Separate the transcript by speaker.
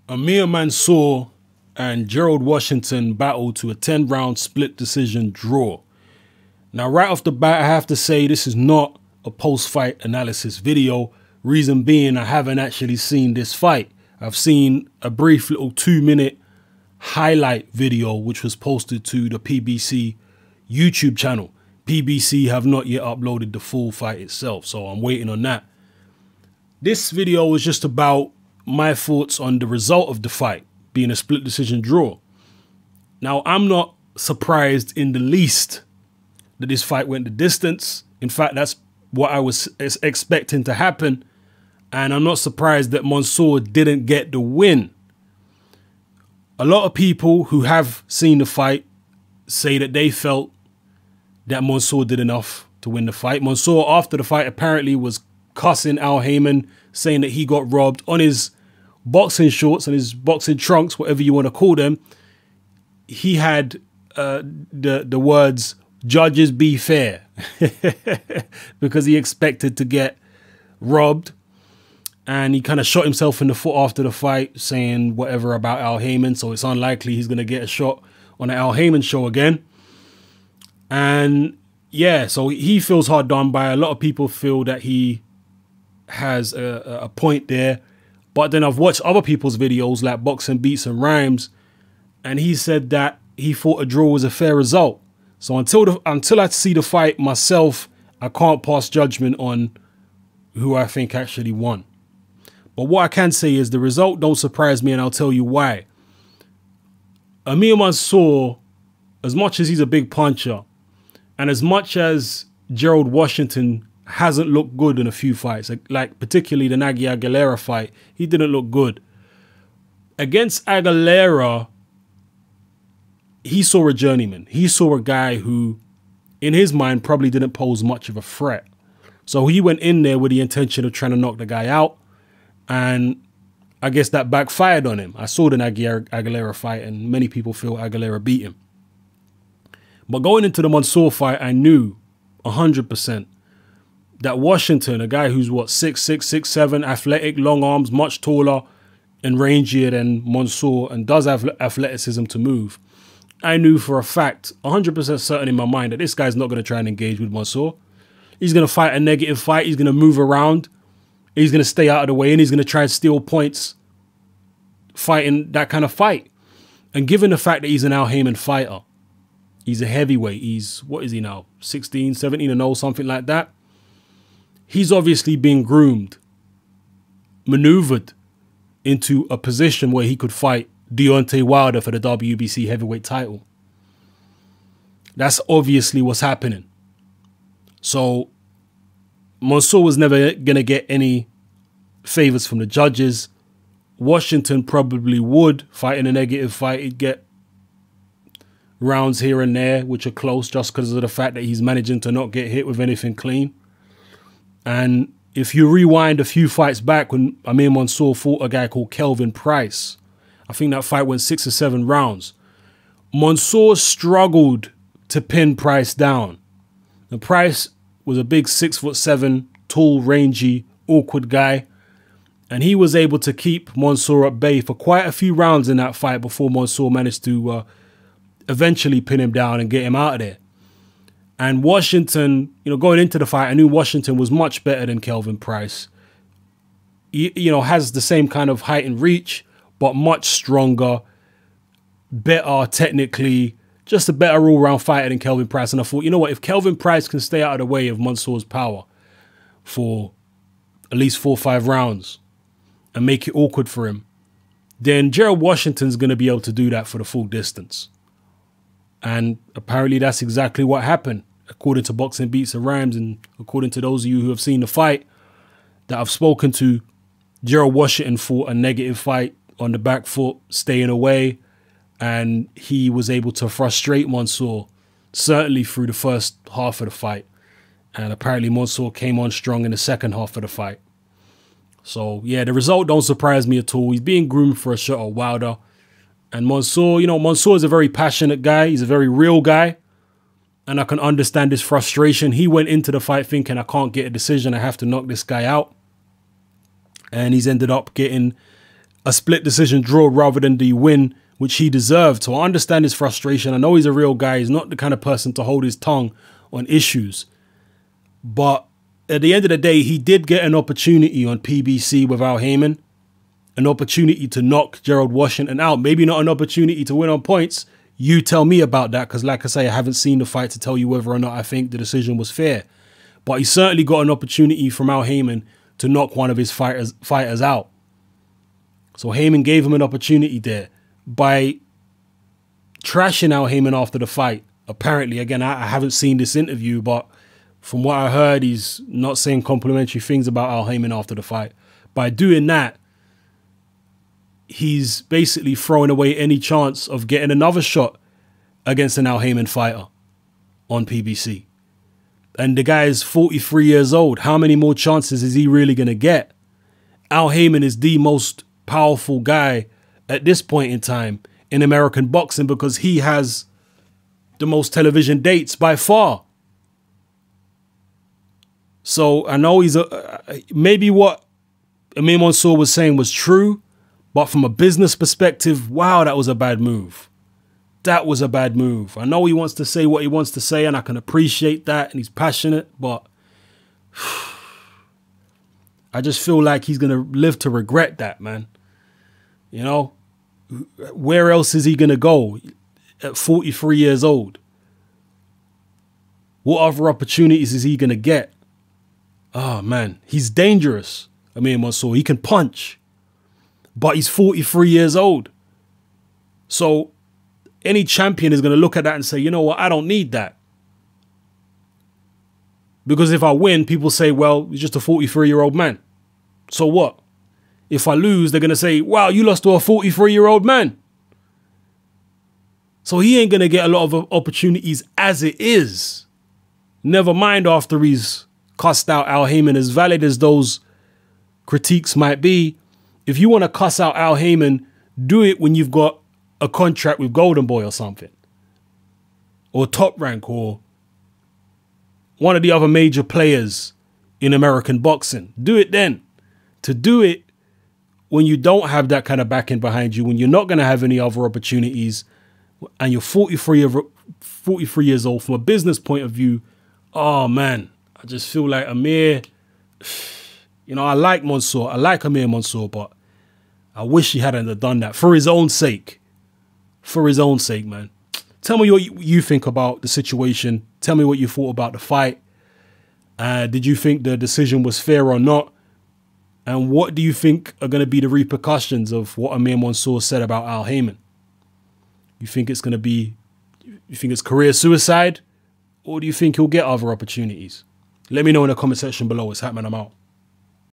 Speaker 1: Amir Mansour and Gerald Washington battled to a 10-round split decision draw. Now, right off the bat, I have to say this is not a post-fight analysis video. Reason being, I haven't actually seen this fight. I've seen a brief little 2-minute highlight video which was posted to the PBC YouTube channel. PBC have not yet uploaded the full fight itself, so I'm waiting on that. This video was just about my thoughts on the result of the fight being a split decision draw. Now, I'm not surprised in the least that this fight went the distance. In fact, that's what I was expecting to happen. And I'm not surprised that Mansour didn't get the win. A lot of people who have seen the fight say that they felt that Mansour did enough to win the fight. Mansour, after the fight, apparently was cussing Al Haymon, saying that he got robbed on his boxing shorts and his boxing trunks, whatever you want to call them. He had the words, "Judges be fair," because he expected to get robbed. And he kind of shot himself in the foot after the fight, saying whatever about Al Haymon. So it's unlikely he's going to get a shot on the Al Haymon show again. And yeah, so he feels hard done by. A lot of people feel that he has a point there. But then I've watched other people's videos like Boxing Beats and Rhymes, and he said that he thought a draw was a fair result. So until I see the fight myself, I can't pass judgment on who I think actually won. But what I can say is the result don't surprise me, and I'll tell you why. Amir Mansour, as much as he's a big puncher, and as much as Gerald Washington hasn't looked good in a few fights, like particularly the Nagy Aguilera fight, he didn't look good. Against Aguilera, he saw a journeyman. He saw a guy who, in his mind, probably didn't pose much of a threat. So he went in there with the intention of trying to knock the guy out. And I guess that backfired on him. I saw the Nagy Aguilera fight, and many people feel Aguilera beat him. But going into the Mansour fight, I knew 100% that Washington, a guy who's what, 6'6", 6'7", athletic, long arms, much taller and rangier than Mansour, and does have athleticism to move. I knew for a fact, 100% certain in my mind, that this guy's not going to try and engage with Mansour. He's going to fight a negative fight. He's going to move around. He's going to stay out of the way, and he's going to try and steal points fighting that kind of fight. And given the fact that he's an Al Haymon fighter, he's a heavyweight. He's, what is he now? 16, 17-0, something like that. He's obviously been groomed, maneuvered into a position where he could fight Deontay Wilder for the WBC heavyweight title. That's obviously what's happening. So Mansour was never going to get any favors from the judges. Washington probably would fight in a negative fight. He'd get rounds here and there, which are close just because of the fact that he's managing to not get hit with anything clean. And if you rewind a few fights back when Amir Mansour fought a guy called Kelvin Price, I think that fight went 6 or 7 rounds. Mansour struggled to pin Price down. And Price was a big 6'7", tall, rangy, awkward guy. And he was able to keep Mansour at bay for quite a few rounds in that fight before Mansour managed to eventually pin him down and get him out of there. And Washington, going into the fight, I knew Washington was much better than Kelvin Price. He, has the same kind of height and reach, but much stronger, better technically, just a better all-round fighter than Kelvin Price. And I thought, you know what, if Kelvin Price can stay out of the way of Mansour's power for at least 4 or 5 rounds and make it awkward for him, then Gerald Washington's going to be able to do that for the full distance. And apparently that's exactly what happened, according to Boxing Beats and Rhymes, and according to those of you who have seen the fight that I've spoken to. Gerald Washington fought a negative fight on the back foot, staying away, and he was able to frustrate Mansour, certainly through the first half of the fight. And apparently Mansour came on strong in the second half of the fight. So yeah, the result don't surprise me at all. He's being groomed for a shot at Wilder. And Mansour, Mansour is a very passionate guy. He's a very real guy. And I can understand his frustration. He went into the fight thinking, I can't get a decision. I have to knock this guy out. And he's ended up getting a split decision draw rather than the win which he deserved. So I understand his frustration. I know he's a real guy. He's not the kind of person to hold his tongue on issues. But at the end of the day, he did get an opportunity on PBC with Al Heyman. An opportunity to knock Gerald Washington out. Maybe not an opportunity to win on points. You tell me about that, because like I say, I haven't seen the fight to tell you whether or not I think the decision was fair. But he certainly got an opportunity from Al Heyman to knock one of his fighters out. So Heyman gave him an opportunity there by trashing Al Heyman after the fight. Apparently, again, I haven't seen this interview, but from what I heard, he's not saying complimentary things about Al Heyman after the fight. By doing that, he's basically throwing away any chance of getting another shot against an Al Heyman fighter on PBC. And the guy is 43 years old. How many more chances is he really going to get? Al Heyman is the most powerful guy at this point in time in American boxing because he has the most television dates by far. So I know he's maybe what Amir Mansour was saying was true, but from a business perspective, wow, that was a bad move. That was a bad move. I know he wants to say what he wants to say, and I can appreciate that, and he's passionate, but I just feel like he's going to live to regret that, man. You know, where else is he going to go at 43 years old? What other opportunities is he going to get? Oh, man, he's dangerous. Amir Mansour, he can punch. But he's 43 years old. So any champion is going to look at that and say, you know what, I don't need that. Because if I win, people say, well, he's just a 43-year-old man. So what? If I lose, they're going to say, wow, you lost to a 43-year-old man. So he ain't going to get a lot of opportunities as it is. Never mind after he's cussed out Al Heyman. As valid as those critiques might be, if you want to cuss out Al Heyman, do it when you've got a contract with Golden Boy or something. Or Top Rank or one of the other major players in American boxing. Do it then. To do it when you don't have that kind of backing behind you, when you're not going to have any other opportunities, and you're 43 years old, from a business point of view, oh man, I just feel like Amir, you know, I like Mansour, I like Amir Mansour, but I wish he hadn't done that for his own sake. For his own sake, man. Tell me what you think about the situation. Tell me what you thought about the fight. Did you think the decision was fair or not? And what do you think are going to be the repercussions of what Amir Mansour said about Al Heyman? You think it's going to be, you think it's career suicide? Or do you think he'll get other opportunities? Let me know in the comment section below. It's happening. I'm out.